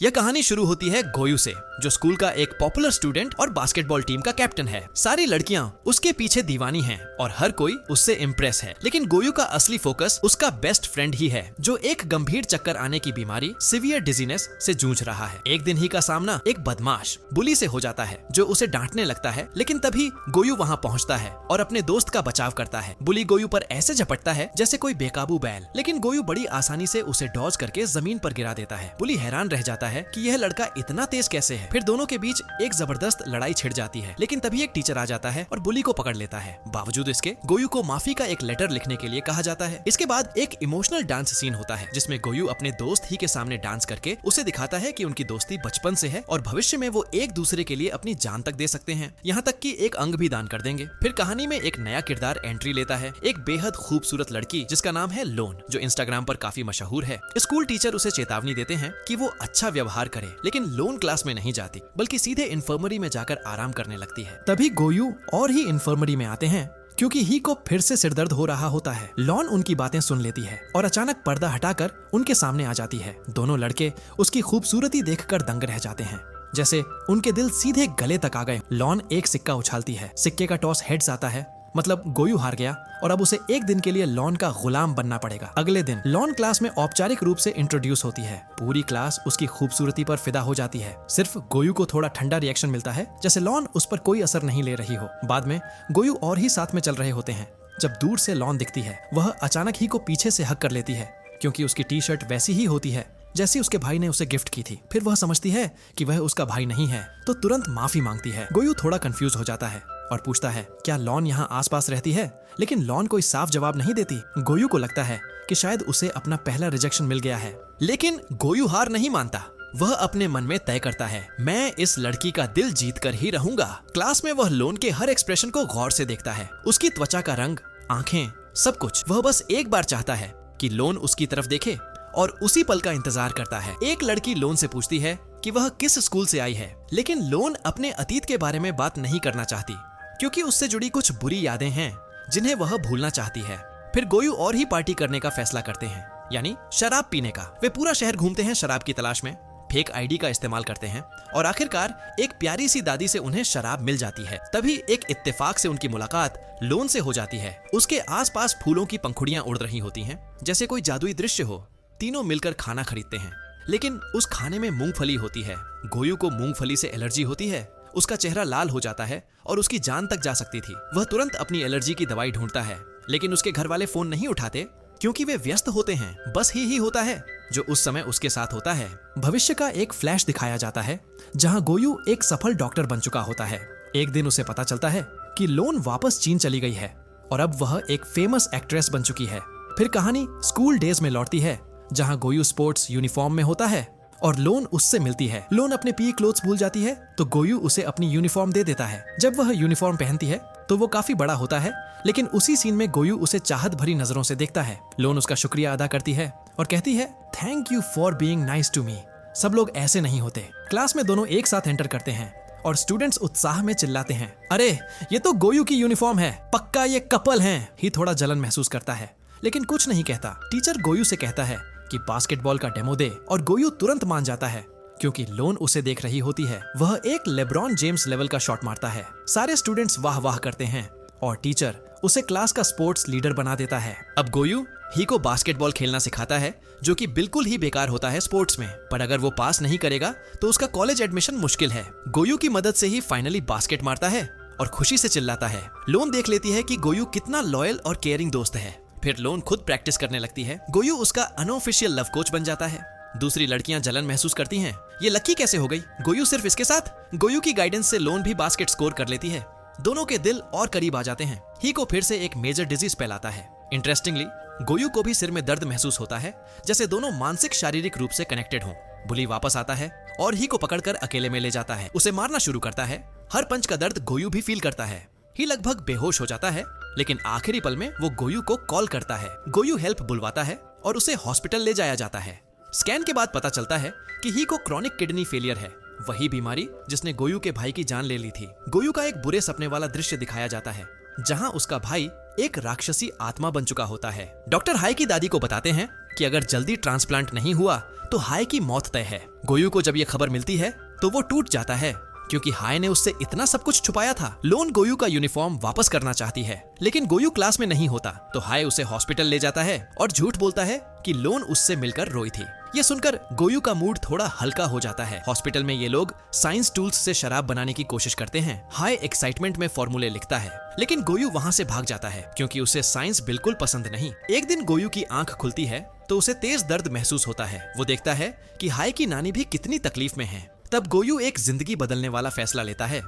यह कहानी शुरू होती है गोयू से, जो स्कूल का एक पॉपुलर स्टूडेंट और बास्केटबॉल टीम का कैप्टन है। सारी लड़कियां उसके पीछे दीवानी हैं और हर कोई उससे इम्प्रेस है। लेकिन गोयू का असली फोकस उसका बेस्ट फ्रेंड ही है, जो एक गंभीर चक्कर आने की बीमारी सीवियर डिजीनेस से जूझ रहा है। एक दिन ही का सामना एक बदमाश बुली से हो जाता है, जो उसे डांटने लगता है। लेकिन तभी गोयू वहां पहुंचता है और अपने दोस्त का बचाव करता है। बुली गोयू पर ऐसे झपटता है जैसे कोई बेकाबू बैल, लेकिन गोयू बड़ी आसानी से उसे डॉज करके जमीन पर गिरा देता है। बुली हैरान रह जाता है कि यह लड़का इतना तेज कैसे है। फिर दोनों के बीच एक जबरदस्त लड़ाई छिड़ जाती है, लेकिन तभी एक टीचर आ जाता है और बुली को पकड़ लेता है। बावजूद इसके गोयू को माफी का एक लेटर लिखने के लिए कहा जाता है। इसके बाद एक इमोशनल डांस सीन होता है, जिसमें गोयू अपने दोस्त ही के सामने डांस करके उसे दिखाता है कि उनकी दोस्ती बचपन से है और भविष्य में वो एक दूसरे के लिए अपनी जान तक दे सकते हैं, यहाँ तक कि एक अंग भी दान कर देंगे। फिर कहानी में एक नया किरदार एंट्री लेता है, एक बेहद खूबसूरत लड़की जिसका नाम है लोन, जो इंस्टाग्राम पर काफी मशहूर है। स्कूल टीचर उसे चेतावनी देते हैं कि वो अच्छा व्यवहार करे, लेकिन लोन क्लास में नहीं जाती, बल्कि सीधे इन्फर्मरी में जाकर आराम करने लगती है। तभी गोयू और ही इन्फर्मरी में आते हैं, क्योंकि ही को फिर से सिरदर्द हो रहा होता है। लॉन उनकी बातें सुन लेती है और अचानक पर्दा हटाकर उनके सामने आ जाती है। दोनों लड़के उसकी खूबसूरती देखकर दंग रह जाते हैं, जैसे उनके दिल सीधे गले तक आ गए। लॉन एक सिक्का उछालती है, सिक्के का टॉस हेड्स आता है, मतलब गोयू हार गया और अब उसे एक दिन के लिए लॉन का गुलाम बनना पड़ेगा। अगले दिन लॉन क्लास में औपचारिक रूप से इंट्रोड्यूस होती है। पूरी क्लास उसकी खूबसूरती पर फिदा हो जाती है। सिर्फ गोयू को थोड़ा ठंडा रिएक्शन मिलता है, जैसे लॉन उस पर कोई असर नहीं ले रही हो। बाद में गोयू और ही साथ में चल रहे होते हैं। जब दूर से लॉन दिखती है, वह अचानक ही को पीछे से हक कर लेती है, क्योंकि उसकी टी शर्ट वैसी ही होती है जैसी उसके भाई ने उसे गिफ्ट की थी। फिर वह समझती है कि वह उसका भाई नहीं है, तो तुरंत माफी मांगती है। गोयू थोड़ा कंफ्यूज हो जाता है और पूछता है क्या लॉन यहाँ आसपास रहती है, लेकिन लॉन कोई साफ जवाब नहीं देती। गोयू को लगता है कि शायद उसे अपना पहला रिजेक्शन मिल गया है, लेकिन गोयू हार नहीं मानता। वह अपने मन में तय करता है, मैं इस लड़की का दिल जीत कर ही रहूंगा। क्लास में वह लोन के हर एक्सप्रेशन को गौर से देखता है, उसकी त्वचा का रंग, आंखें, सब कुछ। वह बस एक बार चाहता है कि लोन उसकी तरफ देखे और उसी पल का इंतजार करता है। एक लड़की लोन से पूछती है कि वह किस स्कूल से आई है, लेकिन लोन अपने अतीत के बारे में बात नहीं करना चाहती, क्योंकि उससे जुड़ी कुछ बुरी यादें हैं जिन्हें वह भूलना चाहती है। फिर गोयू और ही पार्टी करने का फैसला करते हैं, यानी शराब पीने का। वे पूरा शहर घूमते हैं शराब की तलाश में, फेक आईडी का इस्तेमाल करते हैं और आखिरकार एक प्यारी सी दादी से उन्हें शराब मिल जाती है। तभी एक इत्तेफाक से उनकी मुलाकात लोन से हो जाती है। उसके आसपास फूलों की पंखुड़ियां उड़ रही होती हैं, जैसे कोई जादुई दृश्य हो। तीनों मिलकर खाना खरीदते हैं, लेकिन उस खाने में मूंगफली होती है। गोयू को मूंगफली से एलर्जी होती है। उसका चेहरा लाल हो जाता है और उसकी जान तक जा सकती थी। वह तुरंत अपनी एलर्जी की दवाई ढूंढता है, लेकिन उसके घर वाले फोन नहीं उठाते, क्योंकि वे व्यस्त होते हैं। बस ही होता है जो उस समय उसके साथ होता है। भविष्य का एक फ्लैश दिखाया जाता है, जहां गोयू एक सफल डॉक्टर बन चुका होता है। एक दिन उसे पता चलता है कि लोन वापस चीन चली गई है और अब वह एक फेमस एक्ट्रेस बन चुकी है। फिर कहानी स्कूल डेज में लौटती है, जहां गोयू स्पोर्ट्स यूनिफॉर्म में होता है और लोन उससे मिलती है। लोन अपने पीए क्लोथ्स भूल जाती है, तो गोयू उसे अपनी यूनिफॉर्म दे देता है। जब वह यूनिफॉर्म पहनती है तो वो काफी बड़ा होता है, लेकिन उसी सीन में गोयू उसे चाहत भरी नजरों से देखता है। लोन उसका शुक्रिया अदा करती है और कहती है, thank you for being nice to me. सब लोग ऐसे नहीं होते। क्लास में दोनों एक साथ एंटर करते हैं और स्टूडेंट्स उत्साह में चिल्लाते हैं, अरे ये तो गोयू की यूनिफॉर्म है, पक्का ये कपल हैं। ही थोड़ा जलन महसूस करता है, लेकिन कुछ नहीं कहता। टीचर गोयू से कहता है कि बास्केटबॉल का डेमो दे, और गोयू तुरंत मान जाता है, क्योंकि लोन उसे देख रही होती है। वह एक लेब्रॉन जेम्स लेवल का शॉट मारता है। सारे स्टूडेंट्स वाह वाह करते हैं और टीचर उसे क्लास का स्पोर्ट्स लीडर बना देता है। अब गोयू ही को बास्केटबॉल खेलना सिखाता है, जो कि बिल्कुल ही बेकार होता है स्पोर्ट्स में। पर अगर वो पास नहीं करेगा तो उसका कॉलेज एडमिशन मुश्किल है। गोयू की मदद से ही फाइनली बास्केट मारता है और खुशी से चिल्लाता है। लोन देख लेती है कि गोयू कितना लॉयल और केयरिंग दोस्त है। फिर लोन खुद प्रैक्टिस करने लगती है। गोयू उसका अनऑफिशियल लव कोच बन जाता है। दूसरी लड़कियां जलन महसूस करती हैं, ये लकी कैसे हो गई, गोयू सिर्फ इसके साथ। गोयू की गाइडेंस से लोन भी बास्केट स्कोर कर लेती है। दोनों के दिल और करीब आ जाते हैं। ही को फिर से एक मेजर डिजीज फैलाता है। इंटरेस्टिंगली गोयू को भी सिर में दर्द महसूस होता है, जैसे दोनों मानसिक शारीरिक रूप से कनेक्टेड हों। बुली वापस आता है और ही को पकड़कर अकेले में ले जाता है। उसे मारना शुरू करता है। हर पंच का दर्द गोयू भी फील करता है। ही लगभग बेहोश हो जाता है, लेकिन आखिरी पल में वो गोयू को कॉल करता है। गोयू हेल्प बुलवाता है और उसे हॉस्पिटल ले जाया जाता है। स्कैन के बाद पता चलता है कि ही को क्रॉनिक किडनी फेलियर है, वही बीमारी जिसने गोयू के भाई की जान ले ली थी। गोयू का एक बुरे सपने वाला दृश्य दिखाया जाता है, जहाँ उसका भाई एक राक्षसी आत्मा बन चुका होता है। डॉक्टर हाय की दादी को बताते हैं कि अगर जल्दी ट्रांसप्लांट नहीं हुआ तो हाय की मौत तय है। गोयू को जब ये खबर मिलती है तो वो टूट जाता है, क्योंकि हाय ने उससे इतना सब कुछ छुपाया था। लोन गोयू का यूनिफॉर्म वापस करना चाहती है, लेकिन गोयू क्लास में नहीं होता, तो हाय उसे हॉस्पिटल ले जाता है और झूठ बोलता है कि लोन उससे मिलकर रोई थी। ये सुनकर गोयू का मूड थोड़ा हल्का हो जाता है। हॉस्पिटल में ये लोग साइंस टूल्स से शराब बनाने की कोशिश करते हैं। हाय एक्साइटमेंट में फॉर्मूले लिखता है, लेकिन गोयू वहाँ से भाग जाता है क्योंकि उसे साइंस बिल्कुल पसंद नहीं। एक दिन गोयू की आंख खुलती है तो उसे तेज दर्द महसूस होता है। वो देखता है कि हाय की नानी भी कितनी तकलीफ में है। तब गोयू एक जिंदगी बदलने वाला फैसला लेता है,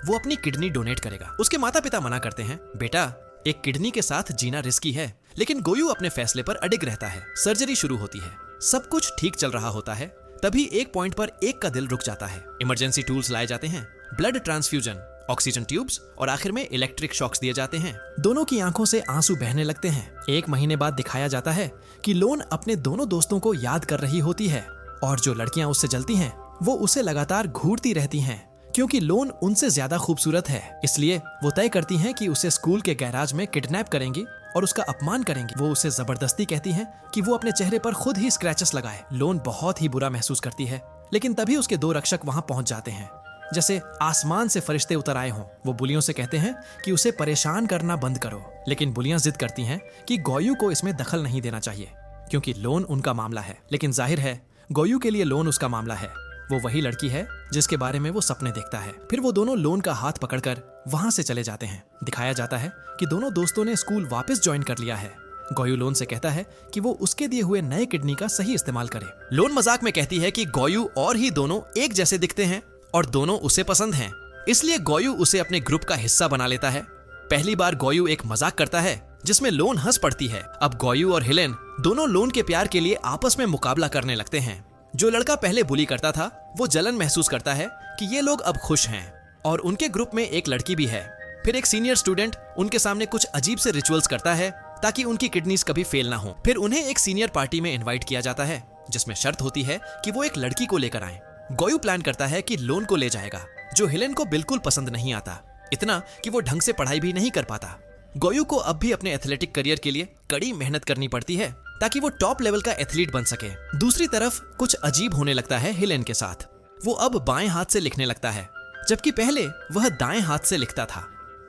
वो अपनी किडनी डोनेट करेगा। उसके माता पिता मना करते हैं, बेटा एक किडनी के साथ जीना रिस्की है, लेकिन गोयू अपने फैसले पर अडिग रहता है। सर्जरी शुरू होती है, सब कुछ ठीक चल रहा होता है। तभी एक पॉइंट पर एक का दिल रुक जाता है। इमरजेंसी टूल्स लाए जाते हैं, ब्लड ट्रांसफ्यूजन, ऑक्सीजन ट्यूब्स और आखिर में इलेक्ट्रिक शॉक्स दिए जाते हैं। दोनों की आंखों से आंसू बहने लगते हैं। एक महीने बाद दिखाया जाता है कि लोन अपने दोनों दोस्तों को याद कर रही होती है, और जो लड़कियां उससे जलती हैं वो उसे लगातार घूरती रहती हैं, क्योंकि लोन उनसे ज्यादा खूबसूरत है। इसलिए वो तय करती हैं कि उसे स्कूल के गैराज में किडनैप करेंगी और उसका अपमान करेंगी। वो उसे जबरदस्ती कहती हैं कि वो अपने चेहरे पर खुद ही स्क्रैचेस लगाए। लोन बहुत ही बुरा महसूस करती है, लेकिन तभी उसके दो रक्षक वहां पहुंच जाते हैं, जैसे आसमान से फरिश्ते उतर आए हों। वो बुलियों से कहते हैं कि उसे परेशान करना बंद करो, लेकिन बुलियां जिद करती हैं कि गोयू को इसमें दखल नहीं देना चाहिए, क्योंकि लोन उनका मामला है। लेकिन जाहिर है गोयू के लिए लोन उसका मामला है। वो वही लड़की है जिसके बारे में वो सपने देखता है। फिर वो दोनों लोन का हाथ पकड़कर वहां से चले जाते हैं। दिखाया जाता है कि दोनों दोस्तों ने स्कूल वापस ज्वाइन कर लिया है। गोयू लोन से कहता है कि वो उसके दिए हुए नए किडनी का सही इस्तेमाल करे। लोन मजाक में कहती है कि गोयू और ही दोनों एक जैसे दिखते हैं और दोनों उसे पसंद हैं, इसलिए गोयू उसे अपने ग्रुप का हिस्सा बना लेता है। पहली बार गोयू एक मजाक करता है जिसमें लोन हंस पड़ती है। अब गोयू और हेलेन दोनों लोन के प्यार के लिए आपस में मुकाबला करने लगते हैं। जो लड़का पहले बुली करता था वो जलन महसूस करता है कि ये लोग अब खुश हैं, और उनके ग्रुप में एक लड़की भी है। फिर एक सीनियर स्टूडेंट उनके सामने कुछ अजीब से रिचुअल्स करता है ताकि उनकी किडनीज कभी फेल ना हो। फिर उन्हें एक सीनियर पार्टी में इनवाइट किया जाता है, जिसमें शर्त होती है कि वो एक लड़की को लेकर आए। गोयू प्लान करता है कि लोन को ले जाएगा, जो हेलेन को बिल्कुल पसंद नहीं आता, इतना कि वो ढंग से पढ़ाई भी नहीं कर पाता। गोयू को अब भी अपने एथलेटिक करियर के लिए कड़ी मेहनत करनी पड़ती है ताकि वो टॉप लेवल का एथलीट बन सके। दूसरी तरफ कुछ अजीब होने लगता है हेलेन के साथ। वो अब बाएं हाथ से लिखने लगता है, जबकि पहले वह दाएं हाथ से लिखता था,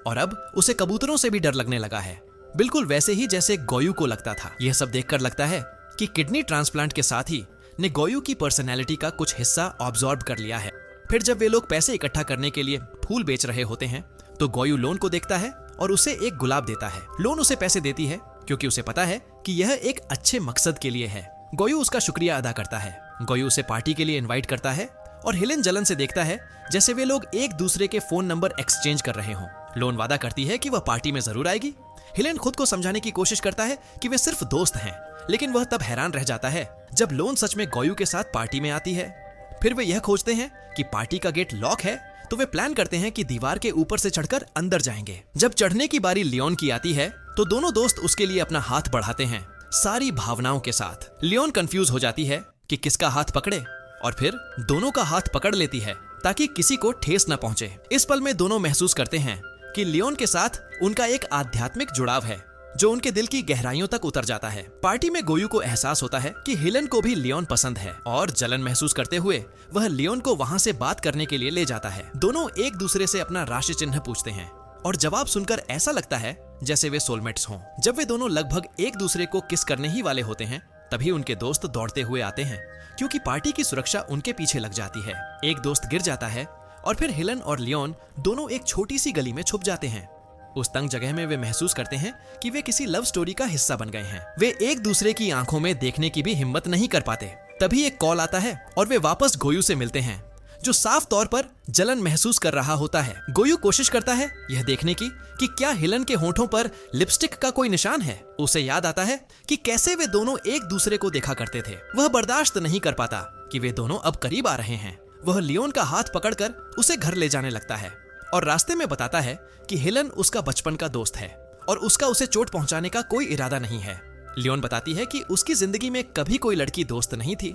और अब उसे कबूतरों से भी डर लगने लगा है, बिल्कुल वैसे ही जैसे गोयू को लगता था। यह सब देखकर लगता है कि किडनी ट्रांसप्लांट के साथ ही ने गोयू की पर्सनैलिटी का कुछ हिस्सा ऑब्जॉर्ब कर लिया है। फिर जब वे लोग पैसे इकट्ठा करने के लिए फूल बेच रहे होते हैं तो गोयू लोन को देखता है और उसे एक गुलाब देता है। लोन उसे पैसे देती है क्योंकि उसे पता है कि यह एक अच्छे मकसद के लिए है। गोयू उसका शुक्रिया अदा करता है। गोयू उसे पार्टी के लिए इनवाइट करता है और हेलेन जलन से देखता है जैसे वे लोग एक दूसरे के फोन नंबर एक्सचेंज कर रहे हों। लोन वादा करती है कि वह पार्टी में जरूर आएगी। हेलेन खुद को समझाने की कोशिश करता है कि वे सिर्फ दोस्त हैं, लेकिन वह तब हैरान रह जाता है जब लोन सच में गोयू के साथ पार्टी में आती है। फिर वे यह खोजते हैं कि पार्टी का गेट लॉक है, तो वे प्लान करते हैं कि दीवार के ऊपर से चढ़कर अंदर जाएंगे। जब चढ़ने की बारी लियोन की आती है तो दोनों दोस्त उसके लिए अपना हाथ बढ़ाते हैं, सारी भावनाओं के साथ। लियोन कंफ्यूज हो जाती है कि किसका हाथ पकड़े, और फिर दोनों का हाथ पकड़ लेती है ताकि किसी को ठेस न पहुंचे। इस पल में दोनों महसूस करते हैं कि लियोन के साथ उनका एक आध्यात्मिक जुड़ाव है जो उनके दिल की गहराइयों तक उतर जाता है। पार्टी में गोयू को एहसास होता है कि हेलेन को भी लियोन पसंद है, और जलन महसूस करते हुए वह लियोन को वहां से बात करने के लिए ले जाता है। दोनों एक दूसरे से अपना राशि चिन्ह पूछते हैं और जवाब सुनकर ऐसा लगता है जैसे वे सोलमेट्स हों। जब वे दोनों लगभग एक दूसरे को किस करने ही वाले होते हैं तभी उनके दोस्त दौड़ते हुए आते हैं, क्योंकि पार्टी की सुरक्षा उनके पीछे लग जाती है। एक दोस्त गिर जाता है और फिर हेलेन और लियोन दोनों एक छोटी सी गली में छुप जाते हैं। उस तंग जगह में वे महसूस करते हैं कि वे किसी लव स्टोरी का हिस्सा बन गए हैं। वे एक दूसरे की आंखों में देखने की भी हिम्मत नहीं कर पाते। तभी एक कॉल आता है और वे वापस गोयू से मिलते हैं, जो साफ तौर पर जलन महसूस कर रहा होता है। गोयू कोशिश करता है यह देखने की कि क्या हेलेन के होंठों पर लिपस्टिक का कोई निशान है। उसे याद आता है कि कैसे वे दोनों एक दूसरे को देखा करते थे। वह बर्दाश्त नहीं कर पाता कि वे दोनों अब करीब आ रहे हैं। वह लियोन का हाथ पकड़कर उसे घर ले जाने लगता है और रास्ते में बताता है कि हेलेन उसका बचपन का दोस्त है और उसका उसे चोट पहुंचाने का कोई इरादा नहीं है। लियोन बताती है कि उसकी जिंदगी में कभी कोई लड़की दोस्त नहीं थी,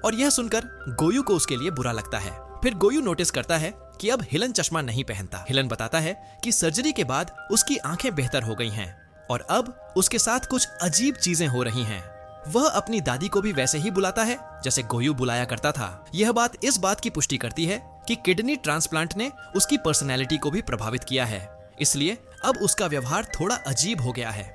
और यह सुनकर गोयू को उसके लिए बुरा लगता है। फिर गोयू नोटिस करता है कि अब हिलन चश्मा नहीं पहनता। हिलन बताता है कि सर्जरी के बाद उसकी आंखें बेहतर हो गई हैं और अब उसके साथ कुछ अजीब चीजें हो रही हैं। वह अपनी दादी को भी वैसे ही बुलाता है जैसे गोयू बुलाया करता था। यह बात इस बात की पुष्टि करती है कि किडनी ट्रांसप्लांट ने उसकी पर्सनैलिटी को भी प्रभावित किया है, इसलिए अब उसका व्यवहार थोड़ा अजीब हो गया है।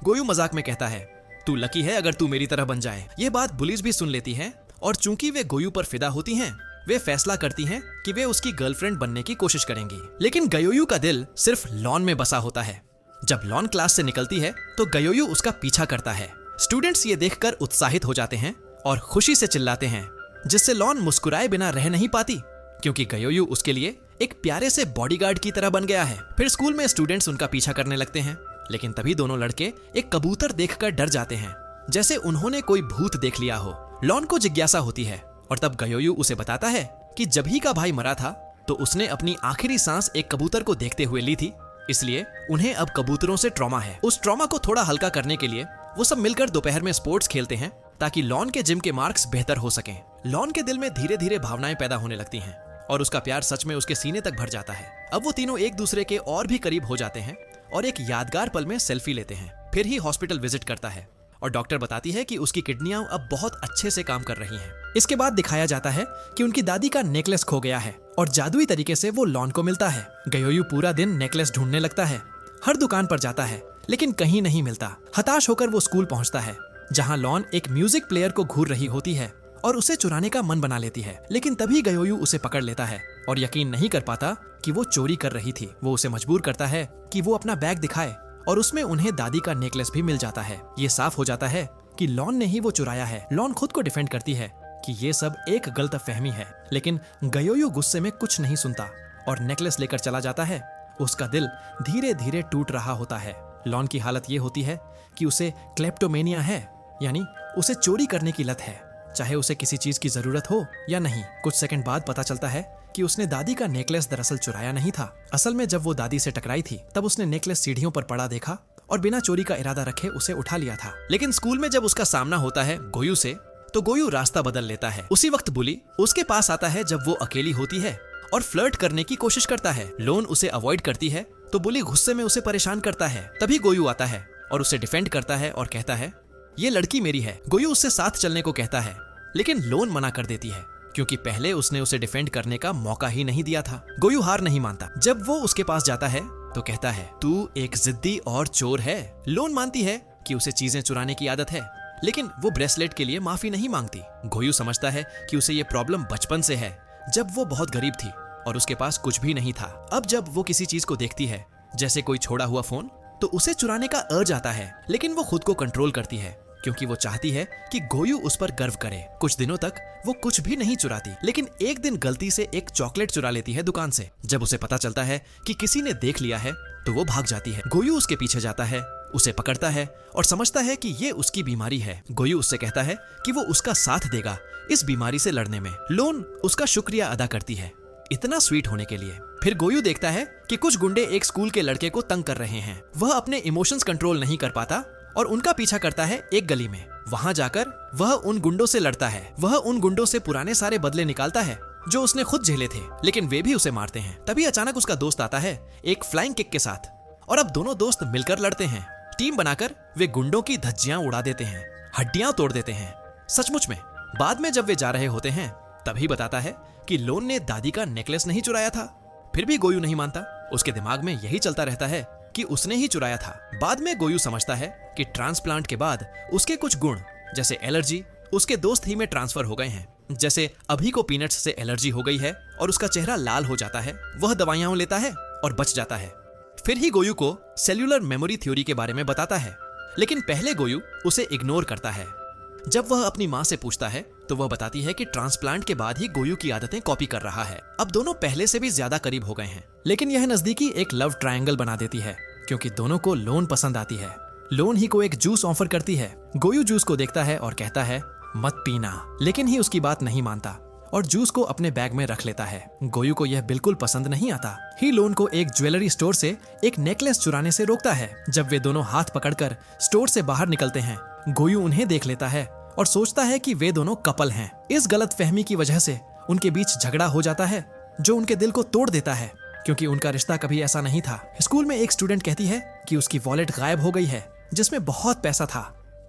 गोयू मजाक में कहता है, तू लकी है अगर तू मेरी तरह बन जाए। यह बात बुलीज भी सुन लेती हैं और चूंकि वे गोयू पर फिदा होती हैं, वे फैसला करती हैं कि वे उसकी गर्लफ्रेंड बनने की कोशिश करेंगी। लेकिन गयोयू का दिल सिर्फ लॉन में बसा होता है। जब लॉन क्लास से निकलती है तो गयोयू उसका पीछा करता है। स्टूडेंट्स ये देखकर उत्साहित हो जाते हैं और खुशी से चिल्लाते हैं, जिससे लॉन मुस्कुराए बिना रह नहीं पाती, क्योंकि गयोयू उसके लिए एक प्यारे से बॉडीगार्ड की तरह बन गया है। फिर स्कूल में स्टूडेंट्स उनका पीछा करने लगते हैं, लेकिन तभी दोनों लड़के एक कबूतर देखकर डर जाते हैं, जैसे उन्होंने कोई भूत देख लिया हो। लॉन को जिज्ञासा होती है और तब गयोयू उसे बताता है कि जब ही का भाई मरा था तो उसने अपनी आखिरी सांस एक कबूतर को देखते हुए ली थी, इसलिए उन्हें अब कबूतरों से ट्रॉमा है। उस ट्रॉमा को थोड़ा हल्का करने के लिए वो सब मिलकर दोपहर में स्पोर्ट्स खेलते हैं ताकि लॉन के जिम के मार्क्स बेहतर हो सकें। लॉन के दिल में धीरे धीरे भावनाएं पैदा होने लगती हैं और उसका प्यार सच में उसके सीने तक भर जाता है। अब वो तीनों एक दूसरे के और भी करीब हो जाते हैं और एक यादगार पल में सेल्फी लेते हैं। फिर ही हॉस्पिटल विजिट करता है और डॉक्टर बताती है कि उसकी किडनियां अब बहुत अच्छे से काम कर रही हैं। इसके बाद दिखाया जाता है कि उनकी दादी का नेकलेस खो गया है और जादुई तरीके से वो लॉन को मिलता है। गयोयू पूरा दिन नेकलेस ढूंढने लगता है, हर दुकान पर जाता है लेकिन कहीं नहीं मिलता। हताश होकर वो स्कूल पहुंचता है, जहां लॉन एक म्यूजिक प्लेयर को घूर रही होती है और उसे चुराने का मन बना लेती है। लेकिन तभी गयोयू उसे पकड़ लेता है और यकीन नहीं कर पाता कि वो चोरी कर रही थी। वो उसे मजबूर करता है कि वो अपना बैग दिखाए और उसमें उन्हें दादी का नेकलेस भी मिल जाता है। ये साफ हो जाता है कि लॉन ने ही वो चुराया है। लॉन खुद को डिफेंड करती है कि ये सब एक गलतफहमी है, लेकिन गयोयू गुस्से में कुछ नहीं सुनता और नेकलेस लेकर चला जाता है। उसका दिल धीरे धीरे टूट रहा होता है। लॉन की हालत ये होती है कि उसे क्लेप्टोमेनिया है, यानी उसे चोरी करने की लत है, चाहे उसे किसी चीज की जरूरत हो या नहीं। कुछ सेकंड बाद पता चलता है कि उसने दादी का नेकलेस दरअसल चुराया नहीं था। असल में जब वो दादी से टकराई थी तब उसने नेकलेस सीढ़ियों पर पड़ा देखा और बिना चोरी का इरादा रखे उसे उठा लिया था। लेकिन स्कूल में जब उसका सामना होता है गोयू से, तो गोयू रास्ता बदल लेता है। उसी वक्त बुली उसके पास आता है जब वो अकेली होती है और फ्लर्ट करने की कोशिश करता है। लोन उसे अवॉइड करती है तो बुली गुस्से में उसे परेशान करता है। तभी गोयू आता है और उसे डिफेंड करता है और कहता है, ये लड़की मेरी है। गोयू उससे साथ चलने को कहता है, लेकिन लोन मना कर देती है क्योंकि पहले उसने उसे डिफेंड करने का मौका ही नहीं दिया था। गोयू हार नहीं मानता। जब वो उसके पास जाता है तो कहता है, तू एक जिद्दी और चोर है। लोन मानती है कि उसे चीजें चुराने की आदत है, लेकिन वो ब्रेसलेट के लिए माफी नहीं मांगती। गोयू समझता है कि उसे ये प्रॉब्लम बचपन से है, जब वो बहुत गरीब थी और उसके पास कुछ भी नहीं था। अब जब वो किसी चीज को देखती है, जैसे कोई छोड़ा हुआ फोन, तो उसे चुराने का अर्ज आता है, लेकिन वो खुद को कंट्रोल करती है क्योंकि वो चाहती है कि गोयू उस पर गर्व करे। कुछ दिनों तक वो कुछ भी नहीं चुराती, लेकिन एक दिन गलती से एक चॉकलेट चुरा लेती है दुकान से। जब उसे पता चलता है कि किसी ने देख लिया है तो वो भाग जाती है। गोयू उसके पीछे जाता है, उसे पकड़ता है और समझता है कि ये उसकी बीमारी है। गोयू उससे कहता है कि वो उसका साथ देगा इस बीमारी से लड़ने में। लोन उसका शुक्रिया अदा करती है इतना स्वीट होने के लिए। फिर गोयू देखता है कि कुछ गुंडे एक स्कूल के लड़के को तंग कर रहे हैं। वह अपने इमोशंस कंट्रोल नहीं कर पाता और उनका पीछा करता है एक गली में। वहां जाकर वह उन गुंडों से लड़ता है। वह उन गुंडों से पुराने सारे बदले निकालता है जो उसने खुद झेले थे, लेकिन वे भी उसे मारते हैं। तभी अचानक उसका दोस्त आता है एक फ्लाइंग किक के साथ और अब दोनों दोस्त मिलकर लड़ते हैं। टीम बनाकर वे गुंडों की धज्जियां उड़ा देते हैं, हड्डियां तोड़ देते हैं। सचमुच में बाद में जब वे जा रहे होते हैं तभी बताता है कि लोन ने दादी का नेकलेस नहीं चुराया था। फिर भी गोयू नहीं मानता। उसके दिमाग में यही चलता रहता है कि उसने ही चुराया था। बाद में गोयू समझता है कि ट्रांसप्लांट के बाद उसके कुछ गुण जैसे एलर्जी उसके दोस्त ही में ट्रांसफर हो गए हैं। जैसे अभी को पीनट्स से एलर्जी हो गई है और उसका चेहरा लाल हो जाता है। वह दवाइयां लेता है और बच जाता है। फिर ही गोयू को सेल्यूलर मेमोरी थ्योरी के बारे में बताता है, लेकिन पहले गोयू उसे इग्नोर करता है। जब वह अपनी माँ से पूछता है तो वह बताती है कि ट्रांसप्लांट के बाद ही गोयू की आदतें कॉपी कर रहा है। अब दोनों पहले से भी ज्यादा करीब हो गए हैं, लेकिन यह नजदीकी एक लव ट्रायंगल बना देती है क्योंकि दोनों को लोन पसंद आती है। लोन ही को एक जूस ऑफर करती है। गोयू जूस को देखता है और कहता है मत पीना, लेकिन ही उसकी बात नहीं मानता और जूस को अपने बैग में रख लेता है। गोयू को यह बिल्कुल पसंद नहीं आता। ही लोन को एक ज्वेलरी स्टोर से एक नेकलेस चुराने से रोकता है। जब वे दोनों हाथ पकड़कर स्टोर से बाहर निकलते हैं, गोयू उन्हें देख लेता है और सोचता है कि वे दोनों कपल हैं। इस गलत फहमी की वजह से उनके बीच झगड़ा हो जाता है जो उनके दिल को तोड़ देता है, क्योंकि उनका रिश्ता कभी ऐसा नहीं था। स्कूल में एक स्टूडेंट कहती है कि उसकी वॉलेट गायब हो गई है जिसमें बहुत पैसा था।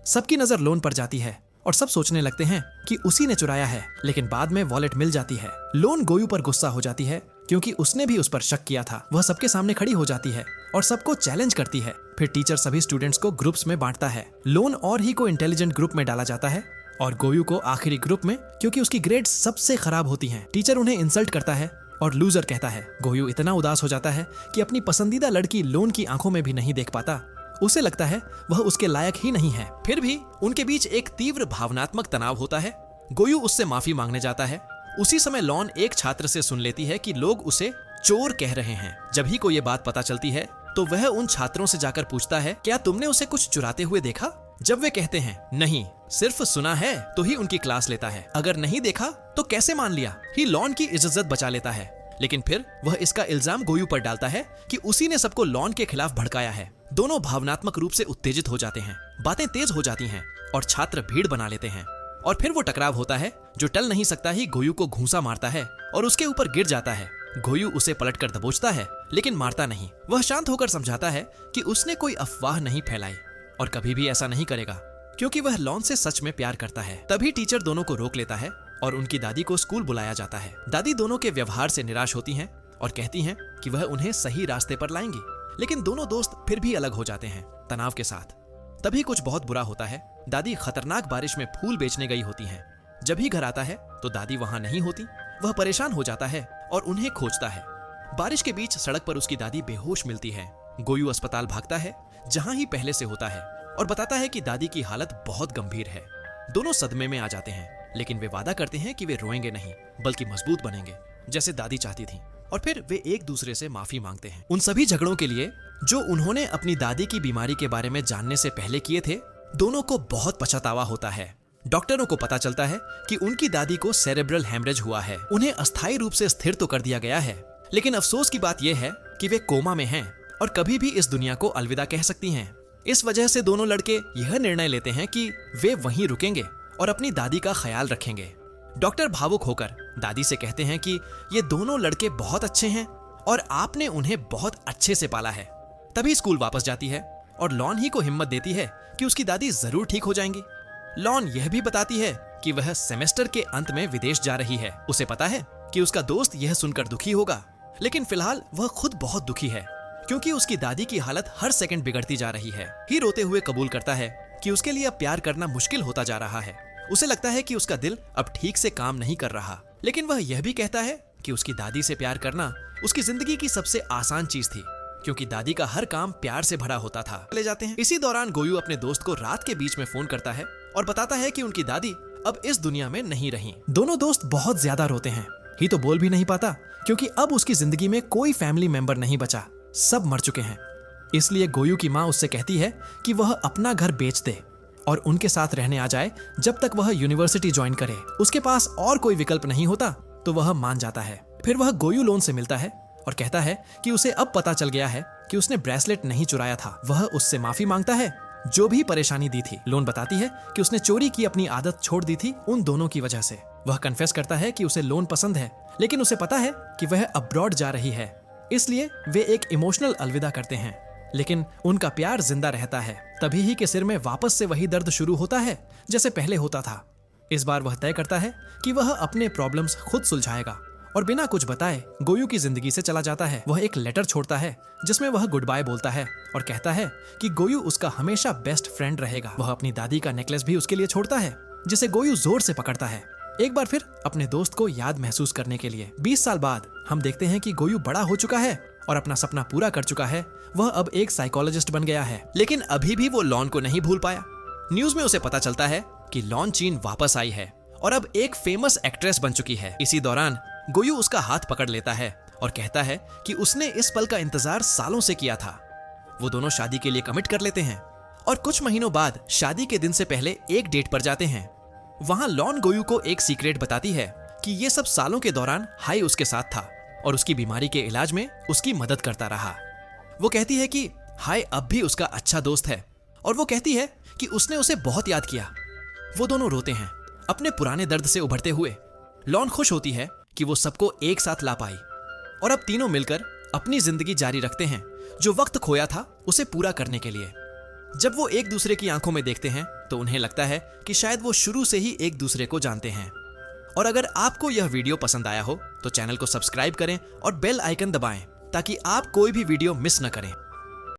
सबकी नजर लोन पर जाती है और सब सोचने लगते हैं कि उसी ने चुराया है, लेकिन बाद में वॉलेट मिल जाती है। लोन गोयू पर गुस्सा हो जाती है क्योंकि उसने भी उस पर शक किया था। वह सबके सामने खड़ी हो जाती है और सबको चैलेंज करती है। फिर टीचर सभी स्टूडेंट्स को ग्रुप्स में बांटता है। लोन और ही को इंटेलिजेंट ग्रुप में डाला जाता है और गोयू को आखिरी ग्रुप में, क्योंकि उसकी ग्रेड्स सबसे खराब होती हैं। टीचर उन्हें इंसल्ट करता है और लूजर कहता है। गोयू इतना उदास हो जाता है कि अपनी पसंदीदा लड़की लोन की आंखों में भी नहीं देख पाता। उसे लगता है वह उसके लायक ही नहीं है। फिर भी उनके बीच एक तीव्र भावनात्मक तनाव होता है। गोयू उससे माफी मांगने जाता है। उसी समय लॉन एक छात्र से सुन लेती है कि लोग उसे चोर कह रहे हैं। जब ही को ये बात पता चलती है तो वह उन छात्रों से जाकर पूछता है, क्या तुमने उसे कुछ चुराते हुए देखा? जब वे कहते हैं नहीं, सिर्फ सुना है, तो ही उनकी क्लास लेता है। अगर नहीं देखा तो कैसे मान लिया? ही लॉन की इज्जत बचा लेता है। लेकिन फिर वह इसका इल्जाम गोयू पर डालता है कि उसी ने सबको लॉन के खिलाफ भड़काया है। दोनों भावनात्मक रूप से उत्तेजित हो जाते हैं, बातें तेज हो जाती हैं और छात्र भीड़ बना लेते हैं। और फिर वो टकराव होता है जो टल नहीं सकता। ही गोयू को घूंसा मारता है और उसके ऊपर गिर जाता है। गोयू उसे पलटकर दबोचता है लेकिन मारता नहीं। वह शांत होकर समझाता है कि उसने कोई अफवाह नहीं फैलाई और कभी भी ऐसा नहीं करेगा, क्योंकि वह लॉन से सच में प्यार करता है। तभी टीचर दोनों को रोक लेता है और उनकी दादी को स्कूल बुलाया जाता है। दादी दोनों के व्यवहार से निराश होती हैं और कहती हैं कि वह उन्हें सही रास्ते पर लाएंगी, लेकिन दोनों दोस्त फिर भी अलग हो जाते हैं तनाव के साथ। तभी कुछ बहुत बुरा होता है। दादी खतरनाक बारिश में फूल बेचने गई होती हैं। जब ही घर आता है तो दादी वहां नहीं होती। वह परेशान हो जाता है और उन्हें खोजता है। बारिश के बीच सड़क पर उसकी दादी बेहोश मिलती है। गोयू अस्पताल भागता है, जहां ही पहले से होता है, और बताता है कि दादी की हालत बहुत गंभीर है। दोनों सदमे में आ जाते हैं, लेकिन वे वादा करते हैं कि वे रोएंगे नहीं, बल्कि मजबूत बनेंगे, जैसे दादी चाहती थी। और फिर वे एक दूसरे से माफी मांगते हैं उन सभी झगड़ों के लिए जो उन्होंने अपनी दादी की बीमारी के बारे में जानने से पहले किए थे। दोनों को बहुत पछतावा होता है। डॉक्टरों को पता चलता है कि उनकी दादी को सेरेब्रल हेमरेज हुआ है। उन्हें अस्थायी रूप से स्थिर तो कर दिया गया है, लेकिन अफसोस की बात यह है कि वे कोमा में हैं और कभी भी इस दुनिया को अलविदा कह सकती हैं। इस वजह से दोनों लड़के यह निर्णय लेते हैं कि वे वहीं रुकेंगे और अपनी दादी का ख्याल रखेंगे। डॉक्टर भावुक होकर दादी से कहते हैं कि ये दोनों लड़के बहुत अच्छे हैं और आपने उन्हें बहुत अच्छे से पाला है। तभी स्कूल वापस जाती है और लॉन ही को हिम्मत देती है कि उसकी दादी जरूर ठीक हो जाएंगी। लॉन यह भी बताती है कि वह सेमेस्टर के अंत में विदेश जा रही है। उसे पता है कि उसका दोस्त यह सुनकर दुखी होगा, लेकिन फिलहाल वह खुद बहुत दुखी है क्योंकि उसकी दादी की हालत हर सेकंड बिगड़ती जा रही है। ही रोते हुए कबूल करता है कि उसके लिए अब प्यार करना मुश्किल होता जा रहा है। उसे लगता है कि उसका दिल अब ठीक से काम नहीं कर रहा, लेकिन वह यह भी कहता है कि उसकी दादी से प्यार करना उसकी जिंदगी की सबसे आसान चीज थी, क्योंकि दादी का हर काम प्यार से भरा होता था। चले जाते हैं। इसी दौरान गोयू अपने दोस्त को रात के बीच में फोन करता है और बताता है कि उनकी दादी अब इस दुनिया में नहीं रही। दोनों दोस्त बहुत ज्यादा रोते हैं। ही तो बोल भी नहीं पाता क्योंकि अब उसकी जिंदगी में कोई फैमिली मेंबर नहीं बचा, सब मर चुके हैं। इसलिए गोयू की माँ उससे कहती है कि वह अपना घर बेच दे और उनके साथ रहने आ जाए जब तक वह यूनिवर्सिटी ज्वाइन करे। उसके पास और कोई विकल्प नहीं होता तो वह मान जाता है। फिर वह गोयू लोन से मिलता है और कहता है कि उसे अब पता चल गया है कि उसने ब्रेसलेट नहीं चुराया था। वह उससे माफी मांगता है जो भी परेशानी दी थी। लोन बताती है कि उसने चोरी की अपनी आदत छोड़ दी थी उन दोनों की वजह से। वह कन्फेस करता है कि उसे लोन पसंद है, लेकिन उसे पता है कि वह अब्रॉड जा रही है, इसलिए वे एक इमोशनल अलविदा करते हैं, लेकिन उनका प्यार जिंदा रहता है। तभी ही के सिर में वापस से वही दर्द शुरू होता है जैसे पहले होता था। इस बार वह तय करता है कि वह अपने प्रॉब्लम्स खुद सुलझाएगा और बिना कुछ बताए गोयू की जिंदगी से चला जाता है। वह एक लेटर छोड़ता है जिसमें वह गुड बाय बोलता है और कहता है कि गोयू उसका हमेशा बेस्ट फ्रेंड रहेगा। वह अपनी दादी का नेकलेस भी उसके लिए छोड़ता है, जिसे गोयू जोर से पकड़ता है, एक बार फिर अपने दोस्त को याद महसूस करने के लिए। 20 साल बाद हम देखते हैं कि गोयू बड़ा हो चुका है और अपना सपना पूरा कर चुका है। वह अब एक साइकोलॉजिस्ट बन गया है, लेकिन अभी भी वो लॉन को नहीं भूल पाया। न्यूज में उसे पता चलता है कि लॉन चीन वापस आई है और अब एक फेमस एक्ट्रेस बन चुकी है। इसी दौरान गोयू उसका हाथ पकड़ लेता है और कहता है कि उसने इस पल का इंतजार सालों से किया था। वो दोनों शादी के लिए कमिट कर लेते हैं और कुछ महीनों बाद शादी के दिन से पहले एक डेट पर जाते हैं। वहां लॉन गोयू को एक सीक्रेट बताती है कि ये सब सालों के दौरान हाई उसके साथ था और उसकी बीमारी के इलाज में उसकी मदद करता रहा। वो कहती है कि हाई अब भी उसका अच्छा दोस्त है और वो कहती है कि उसने उसे बहुत याद किया। वो दोनों रोते हैं अपने पुराने दर्द से उभरते हुए। लॉन खुश होती है कि वो सबको एक साथ ला पाई और अब तीनों मिलकर अपनी जिंदगी जारी रखते हैं, जो वक्त खोया था उसे पूरा करने के लिए। जब वो एक दूसरे की आंखों में देखते हैं तो उन्हें लगता है कि शायद वो शुरू से ही एक दूसरे को जानते हैं। और अगर आपको यह वीडियो पसंद आया हो तो चैनल को सब्सक्राइब करें और बेल आइकन दबाएं ताकि आप कोई भी वीडियो मिस न करें।